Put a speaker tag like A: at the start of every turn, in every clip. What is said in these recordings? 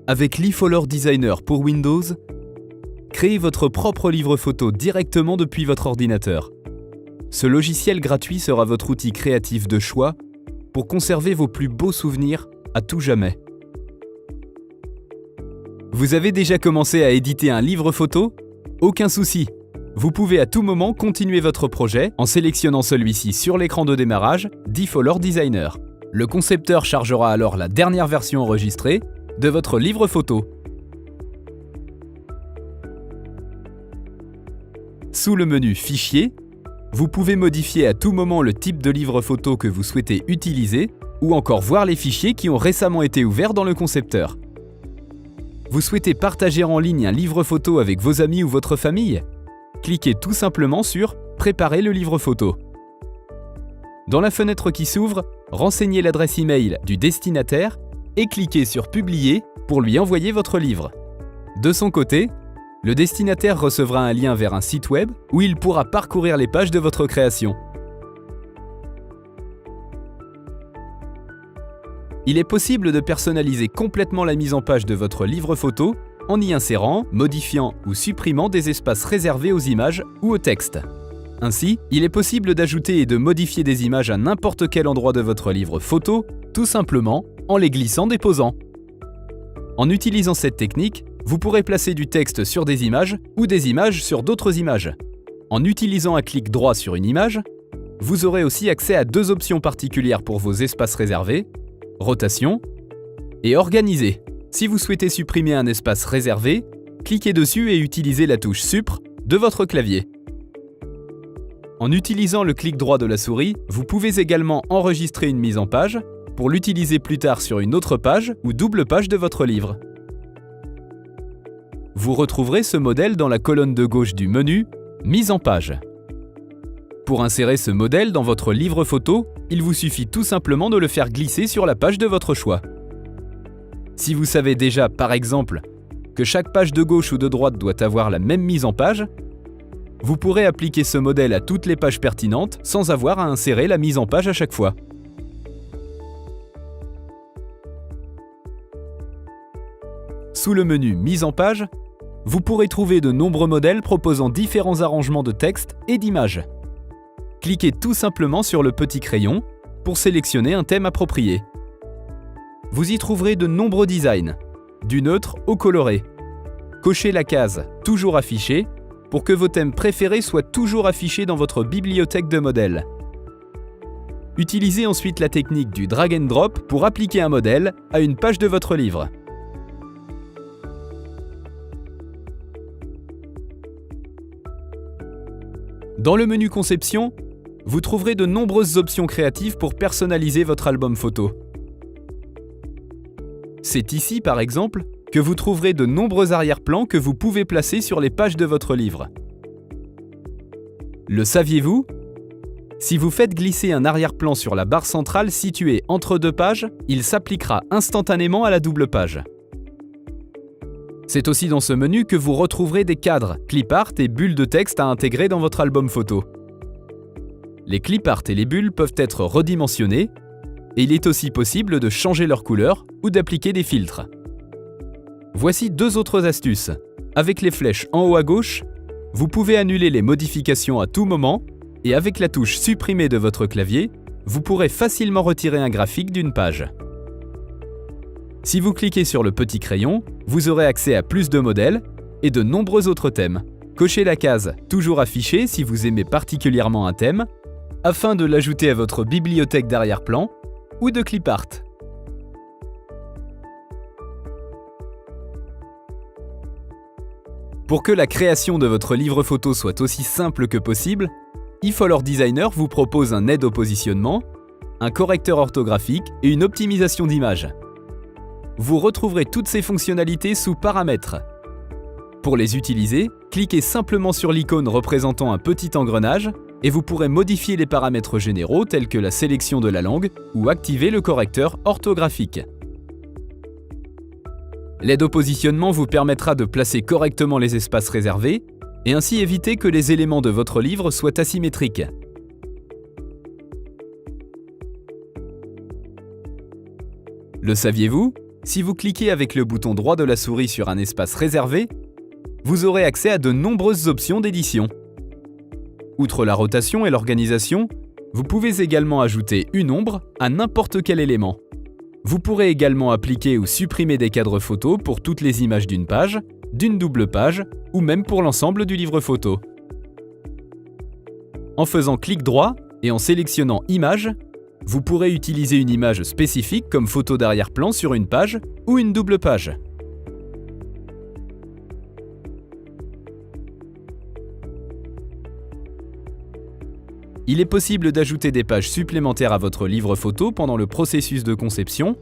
A: Avec l'eFollower Designer pour Windows, créez votre propre livre photo directement depuis votre ordinateur. Ce logiciel gratuit sera votre outil créatif de choix pour conserver vos plus beaux souvenirs à tout jamais. Vous avez déjà commencé à éditer un livre photo? Aucun souci! Vous pouvez à tout moment continuer votre projet en sélectionnant celui-ci sur l'écran de démarrage d'eFollower Designer. Le concepteur chargera alors la dernière version enregistrée de votre livre photo. Sous le menu Fichier, vous pouvez modifier à tout moment le type de livre photo que vous souhaitez utiliser ou encore voir les fichiers qui ont récemment été ouverts dans le concepteur. Vous souhaitez partager en ligne un livre photo avec vos amis ou votre famille? Cliquez tout simplement sur « Préparer le livre photo ». Dans la fenêtre qui s'ouvre, renseignez l'adresse email du destinataire et cliquez sur « Publier » pour lui envoyer votre livre. De son côté, le destinataire recevra un lien vers un site web où il pourra parcourir les pages de votre création. Il est possible de personnaliser complètement la mise en page de votre livre photo en y insérant, modifiant ou supprimant des espaces réservés aux images ou au texte. Ainsi, il est possible d'ajouter et de modifier des images à n'importe quel endroit de votre livre photo, tout simplement en les glissant-déposant. En utilisant cette technique, vous pourrez placer du texte sur des images ou des images sur d'autres images. En utilisant un clic droit sur une image, vous aurez aussi accès à deux options particulières pour vos espaces réservés: rotation et organiser. Si vous souhaitez supprimer un espace réservé, cliquez dessus et utilisez la touche Supr de votre clavier. En utilisant le clic droit de la souris, vous pouvez également enregistrer une mise en page pour l'utiliser plus tard sur une autre page ou double page de votre livre. Vous retrouverez ce modèle dans la colonne de gauche du menu « Mise en page ». Pour insérer ce modèle dans votre livre photo, il vous suffit tout simplement de le faire glisser sur la page de votre choix. Si vous savez déjà, par exemple, que chaque page de gauche ou de droite doit avoir la même mise en page, vous pourrez appliquer ce modèle à toutes les pages pertinentes sans avoir à insérer la mise en page à chaque fois. Sous le menu Mise en page, vous pourrez trouver de nombreux modèles proposant différents arrangements de texte et d'images. Cliquez tout simplement sur le petit crayon pour sélectionner un thème approprié. Vous y trouverez de nombreux designs, du neutre au coloré. Cochez la case « Toujours affiché » pour que vos thèmes préférés soient toujours affichés dans votre bibliothèque de modèles. Utilisez ensuite la technique du drag and drop pour appliquer un modèle à une page de votre livre. Dans le menu Conception, vous trouverez de nombreuses options créatives pour personnaliser votre album photo. C'est ici, par exemple, que vous trouverez de nombreux arrière-plans que vous pouvez placer sur les pages de votre livre. Le saviez-vous? Si vous faites glisser un arrière-plan sur la barre centrale située entre deux pages, il s'appliquera instantanément à la double page. C'est aussi dans ce menu que vous retrouverez des cadres, clip art et bulles de texte à intégrer dans votre album photo. Les clip art et les bulles peuvent être redimensionnés, et il est aussi possible de changer leur couleur ou d'appliquer des filtres. Voici deux autres astuces. Avec les flèches en haut à gauche, vous pouvez annuler les modifications à tout moment, et avec la touche Supprimer de votre clavier, vous pourrez facilement retirer un graphique d'une page. Si vous cliquez sur le petit crayon, vous aurez accès à plus de modèles et de nombreux autres thèmes. Cochez la case « Toujours affiché » si vous aimez particulièrement un thème, afin de l'ajouter à votre bibliothèque d'arrière-plan ou de clip art. Pour que la création de votre livre photo soit aussi simple que possible, eFollower Designer vous propose un aide au positionnement, un correcteur orthographique et une optimisation d'image. Vous retrouverez toutes ces fonctionnalités sous Paramètres. Pour les utiliser, cliquez simplement sur l'icône représentant un petit engrenage et vous pourrez modifier les paramètres généraux tels que la sélection de la langue ou activer le correcteur orthographique. L'aide au positionnement vous permettra de placer correctement les espaces réservés et ainsi éviter que les éléments de votre livre soient asymétriques. Le saviez-vous? Si vous cliquez avec le bouton droit de la souris sur un espace réservé, vous aurez accès à de nombreuses options d'édition. Outre la rotation et l'organisation, vous pouvez également ajouter une ombre à n'importe quel élément. Vous pourrez également appliquer ou supprimer des cadres photos pour toutes les images d'une page, d'une double page ou même pour l'ensemble du livre photo. En faisant clic droit et en sélectionnant Image, vous pourrez utiliser une image spécifique comme photo d'arrière-plan sur une page ou une double page. Il est possible d'ajouter des pages supplémentaires à votre livre photo pendant le processus de conception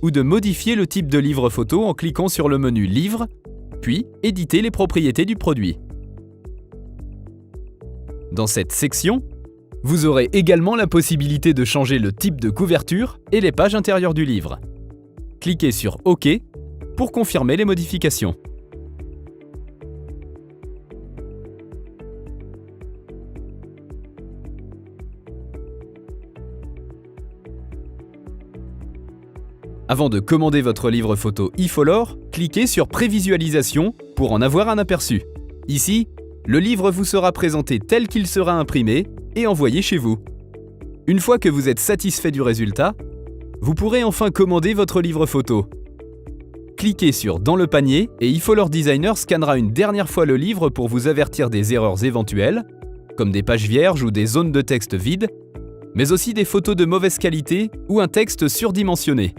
A: ou de modifier le type de livre photo en cliquant sur le menu Livre, puis éditer les propriétés du produit. Dans cette section, vous aurez également la possibilité de changer le type de couverture et les pages intérieures du livre. Cliquez sur OK pour confirmer les modifications. Avant de commander votre livre photo eFolor, cliquez sur Prévisualisation pour en avoir un aperçu. Ici, le livre vous sera présenté tel qu'il sera imprimé et envoyé chez vous. Une fois que vous êtes satisfait du résultat, vous pourrez enfin commander votre livre photo. Cliquez sur Dans le panier et eFolor Designer scannera une dernière fois le livre pour vous avertir des erreurs éventuelles, comme des pages vierges ou des zones de texte vides, mais aussi des photos de mauvaise qualité ou un texte surdimensionné.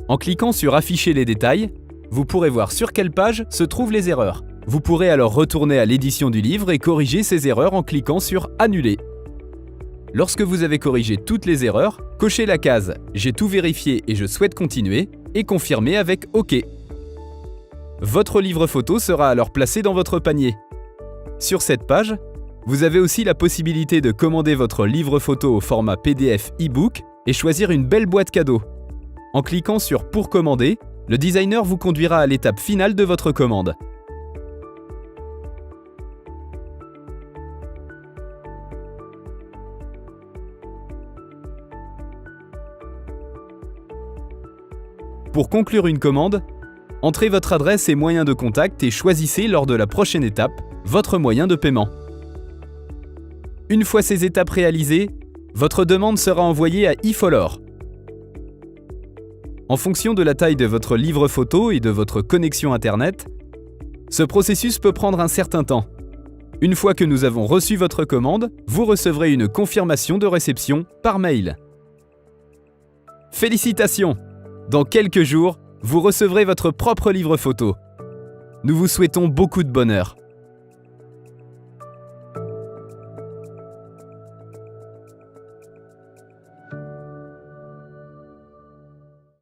A: En cliquant sur Afficher les détails, vous pourrez voir sur quelle page se trouvent les erreurs. Vous pourrez alors retourner à l'édition du livre et corriger ces erreurs en cliquant sur Annuler. Lorsque vous avez corrigé toutes les erreurs, cochez la case « J'ai tout vérifié et je souhaite continuer » et confirmez avec OK. Votre livre photo sera alors placé dans votre panier. Sur cette page, vous avez aussi la possibilité de commander votre livre photo au format PDF e-book et choisir une belle boîte cadeau. En cliquant sur « Pour commander », le designer vous conduira à l'étape finale de votre commande. Pour conclure une commande, entrez votre adresse et moyen de contact et choisissez lors de la prochaine étape votre moyen de paiement. Une fois ces étapes réalisées, votre demande sera envoyée à eFolor. En fonction de la taille de votre livre photo et de votre connexion Internet, ce processus peut prendre un certain temps. Une fois que nous avons reçu votre commande, vous recevrez une confirmation de réception par mail. Félicitations! Dans quelques jours, vous recevrez votre propre livre photo. Nous vous souhaitons beaucoup de bonheur.